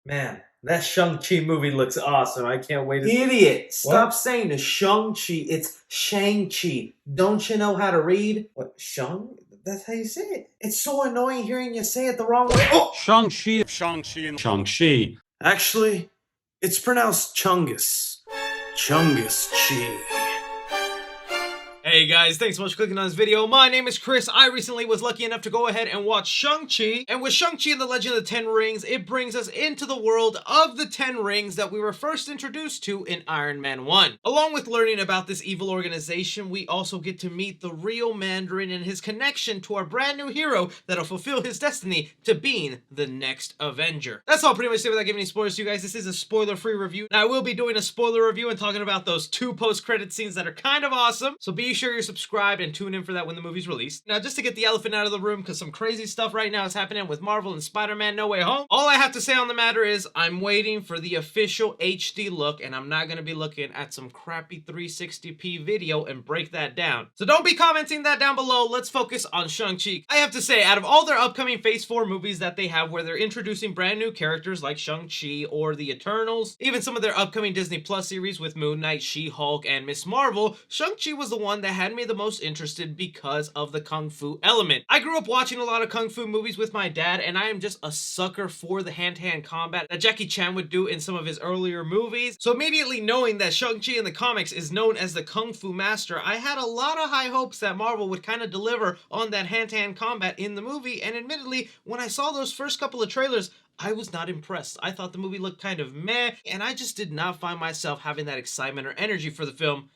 Man, that Shang-Chi movie looks awesome. I can't wait to... Idiot! Stop What? saying the Shang-Chi. It's Shang-Chi. Don't you know how to read? What, Shang? That's how you say it. It's so annoying hearing you say it the wrong way. Oh! Shang-Chi, Shang-Chi, and Shang-Chi. Actually, it's pronounced Chungus. Chungus Chi. Hey guys, thanks so much for clicking on this video. My name is Chris. I recently was lucky enough to go ahead and watch Shang-Chi. And with Shang-Chi and the Legend of the Ten Rings, it brings us into the world of the Ten Rings that we were first introduced to in Iron Man 1. Along with learning about this evil organization, we also get to meet the real Mandarin and his connection to our brand new hero that'll fulfill his destiny to being the next Avenger. That's all pretty much it without giving any spoilers to you guys. This is a spoiler-free review. Now I will be doing a spoiler review and talking about those two post-credit scenes that are kind of awesome. So be sure you're subscribed and tune in for that when the movie's released. Now, just to get the elephant out of the room, because some crazy stuff right now is happening with Marvel and Spider-Man No Way Home, all I have to say on the matter is I'm waiting for the official HD look, and I'm not going to be looking at some crappy 360p video and break that down. So don't be commenting that down below. Let's focus on Shang-Chi. I have to say, out of all their upcoming Phase 4 movies that they have where they're introducing brand new characters like Shang-Chi or the Eternals, even some of their upcoming Disney Plus series with Moon Knight, She-Hulk, and Miss Marvel, Shang-Chi was the one that had me the most interested because of the kung fu element. I grew up watching a lot of kung fu movies with my dad, and I am just a sucker for the hand-to-hand combat that Jackie Chan would do in some of his earlier movies. So immediately knowing that Shang-Chi in the comics is known as the kung fu master, I had a lot of high hopes that Marvel would kind of deliver on that hand-to-hand combat in the movie, and admittedly, when I saw those first couple of trailers, I was not impressed. I thought the movie looked kind of meh, and I just did not find myself having that excitement or energy for the film.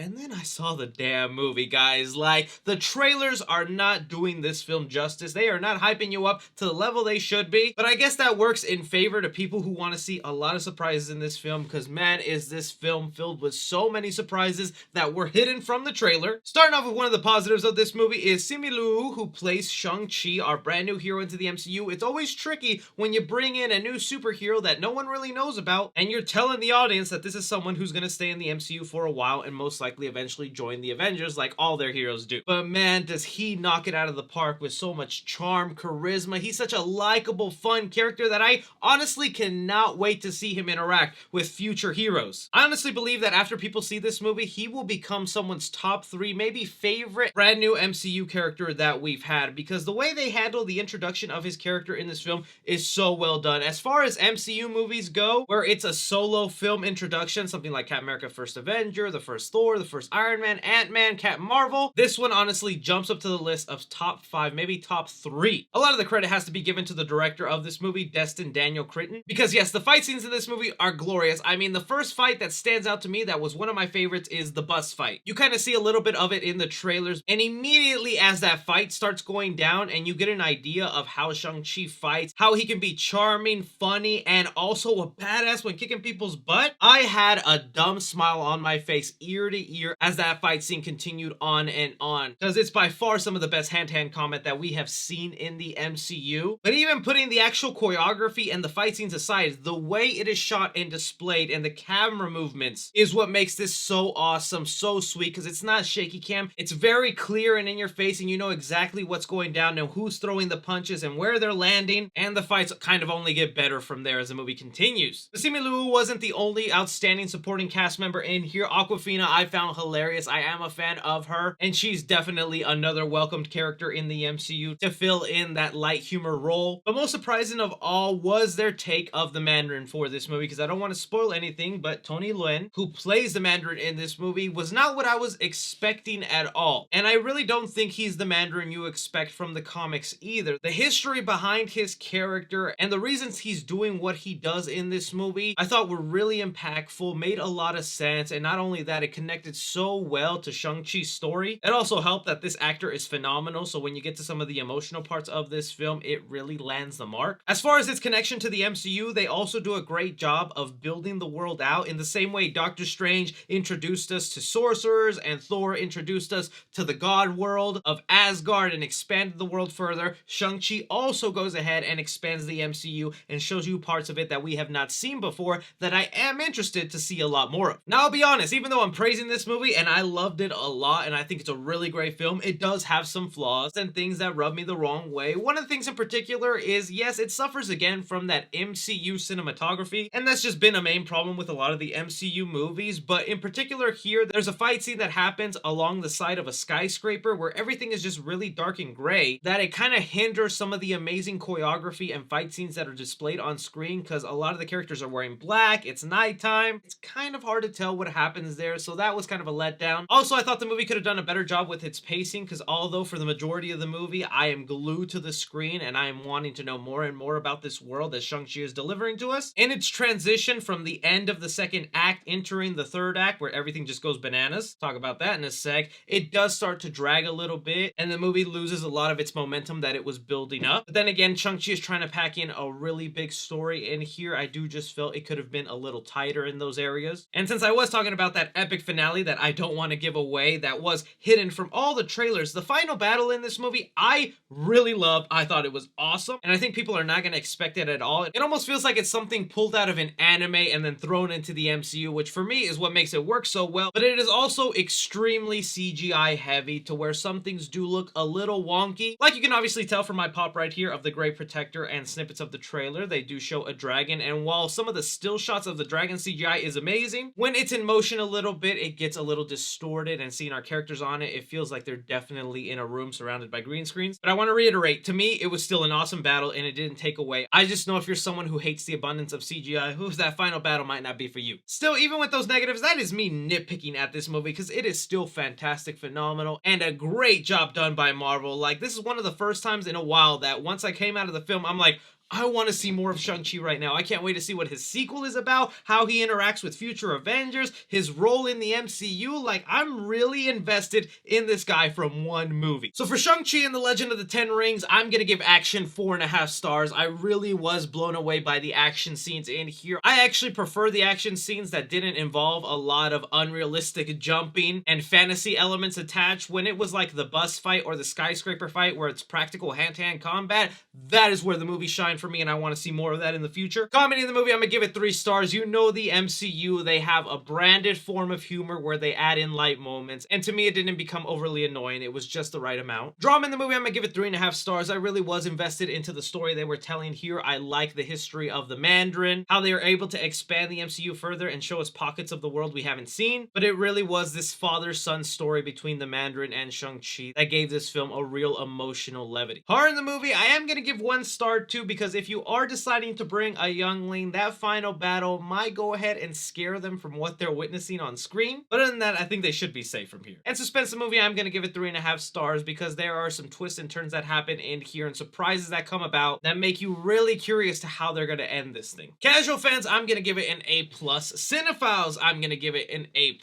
And then I saw the damn movie, guys. Like, the trailers are not doing this film justice. They are not hyping you up to the level they should be. But I guess that works in favor to people who want to see a lot of surprises in this film, because man, is this film filled with so many surprises that were hidden from the trailer. Starting off with one of the positives of this movie is Simu Liu, who plays Shang-Chi, our brand new hero into the MCU. It's always tricky when you bring in a new superhero that no one really knows about, and you're telling the audience that this is someone who's going to stay in the MCU for a while and most likely eventually join the Avengers like all their heroes do. But man, does he knock it out of the park with so much charm, charisma. He's such a likable, fun character that I honestly cannot wait to see him interact with future heroes. I honestly believe that after people see this movie, he will become someone's top 3, maybe favorite brand new MCU character that we've had, because the way they handle the introduction of his character in this film is so well done. As far as MCU movies go, where it's a solo film introduction, something like Captain America First Avenger, the first Thor, the first Iron Man, Ant-Man, Captain Marvel, this one honestly jumps up to the list of top 5, maybe top 3. A lot of the credit has to be given to the director of this movie, Destin Daniel Cretton, because yes, the fight scenes in this movie are glorious. I mean, the first fight that stands out to me that was one of my favorites is the bus fight. You kind of see a little bit of it in the trailers, and immediately as that fight starts going down and you get an idea of how Shang-Chi fights, how he can be charming, funny, and also a badass when kicking people's butt, I had a dumb smile on my face ear to ear as that fight scene continued on and on, because it's by far some of the best hand-to-hand combat that we have seen in the MCU. But even putting the actual choreography and the fight scenes aside, the way it is shot and displayed and the camera movements is what makes this so awesome, so sweet, because it's not shaky cam. It's very clear and in your face, and you know exactly what's going down and who's throwing the punches and where they're landing, and the fights kind of only get better from there as the movie continues. But Simu Liu wasn't the only outstanding supporting cast member in here. Awkwafina I found hilarious. I am a fan of her, and she's definitely another welcomed character in the MCU to fill in that light humor role. But most surprising of all was their take of the Mandarin for this movie, because I don't want to spoil anything, but Tony Lin, who plays the Mandarin in this movie, was not what I was expecting at all. And I really don't think he's the Mandarin you expect from the comics either. The history behind his character and the reasons he's doing what he does in this movie, I thought were really impactful, made a lot of sense, and not only that, it connected so well to Shang-Chi's story. It also helped that this actor is phenomenal, so when you get to some of the emotional parts of this film, it really lands the mark. As far as its connection to the MCU, they also do a great job of building the world out in the same way Doctor Strange introduced us to sorcerers and Thor introduced us to the god world of Asgard and expanded the world further. Shang-Chi also goes ahead and expands the MCU and shows you parts of it that we have not seen before that I am interested to see a lot more of. Now, I'll be honest, even though I'm praising this movie and I loved it a lot, and I think it's a really great film. It does have some flaws and things that rub me the wrong way. One of the things in particular is, yes, it suffers again from that MCU cinematography, and that's just been a main problem with a lot of the MCU movies. But in particular here, there's a fight scene that happens along the side of a skyscraper where everything is just really dark and gray, that it kind of hinders some of the amazing choreography and fight scenes that are displayed on screen, because a lot of the characters are wearing black, it's nighttime, it's kind of hard to tell what happens there, so that was kind of a letdown. Also, I thought the movie could have done a better job with its pacing, because although for the majority of the movie I am glued to the screen and I am wanting to know more and more about this world that Shang-Chi is delivering to us, in its transition from the end of the second act entering the third act where everything just goes bananas, talk about that in a sec, it does start to drag a little bit and the movie loses a lot of its momentum that it was building up. But then again, Shang-Chi is trying to pack in a really big story, and here I do just feel it could have been a little tighter in those areas. And since I was talking about that epic finale that I don't want to give away, that was hidden from all the trailers, the final battle in this movie I really loved. I thought it was awesome, and I think people are not going to expect it at all. It almost feels like it's something pulled out of an anime and then thrown into the MCU, which for me is what makes it work so well. But it is also extremely CGI heavy, to where some things do look a little wonky. Like you can obviously tell from my pop right here of the Great Protector and snippets of the trailer, they do show a dragon, and while some of the still shots of the dragon CGI is amazing, when it's in motion a little bit, it gets a little distorted, and seeing our characters on it, it feels like they're definitely in a room surrounded by green screens. But I want to reiterate, to me, it was still an awesome battle, and it didn't take away. I just know if you're someone who hates the abundance of CGI, that final battle might not be for you. Still, even with those negatives, that is me nitpicking at this movie, because it is still fantastic, phenomenal, and a great job done by Marvel. Like, this is one of the first times in a while that once I came out of the film, I'm like, I want to see more of Shang-Chi right now. I can't wait to see what his sequel is about, how he interacts with future Avengers, his role in the MCU. Like, I'm really invested in this guy from one movie. So for Shang-Chi and the Legend of the Ten Rings, I'm going to give action 4.5 stars. I really was blown away by the action scenes in here. I actually prefer the action scenes that didn't involve a lot of unrealistic jumping and fantasy elements attached. When it was like the bus fight or the skyscraper fight where it's practical hand-to-hand combat, that is where the movie shined for me, and I want to see more of that in the future. Commenting the movie, I'm gonna give it 3 stars. You know the MCU, they have a branded form of humor where they add in light moments, and to me it didn't become overly annoying. It was just the right amount. Drama in the movie, I'm gonna give it 3.5 stars. I really was invested into the story they were telling here. I like the history of the Mandarin, how they were able to expand the MCU further and show us pockets of the world we haven't seen, but it really was this father-son story between the Mandarin and Shang-Chi that gave this film a real emotional levity. Horror in the movie, I am gonna give 1 star too, because if you are deciding to bring a youngling, that final battle might go ahead and scare them from what they're witnessing on screen. But other than that, I think they should be safe from here. And suspense the movie, I'm gonna give it 3.5 stars, because there are some twists and turns that happen in here and surprises that come about that make you really curious to how they're gonna end this thing. Casual fans, I'm gonna give it an A+. Cinephiles, I'm gonna give it an A+.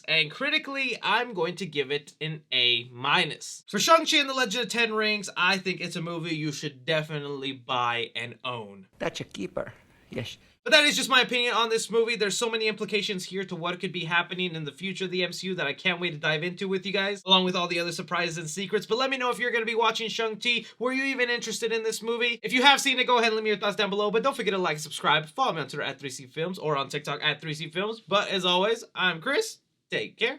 And critically, I'm going to give it an A-. For Shang-Chi and the Legend of Ten Rings, I think it's a movie you should definitely buy and own. That's a keeper. Yes. But that is just my opinion on this movie. There's so many implications here to what could be happening in the future of the MCU that I can't wait to dive into with you guys, along with all the other surprises and secrets. But let me know if you're going to be watching Shang-Chi. Were you even interested in this movie? If you have seen it, go ahead and leave me your thoughts down below. But don't forget to like and subscribe. Follow me on Twitter at 3C Films or on TikTok at 3C Films. But as always, I'm Chris. Take care.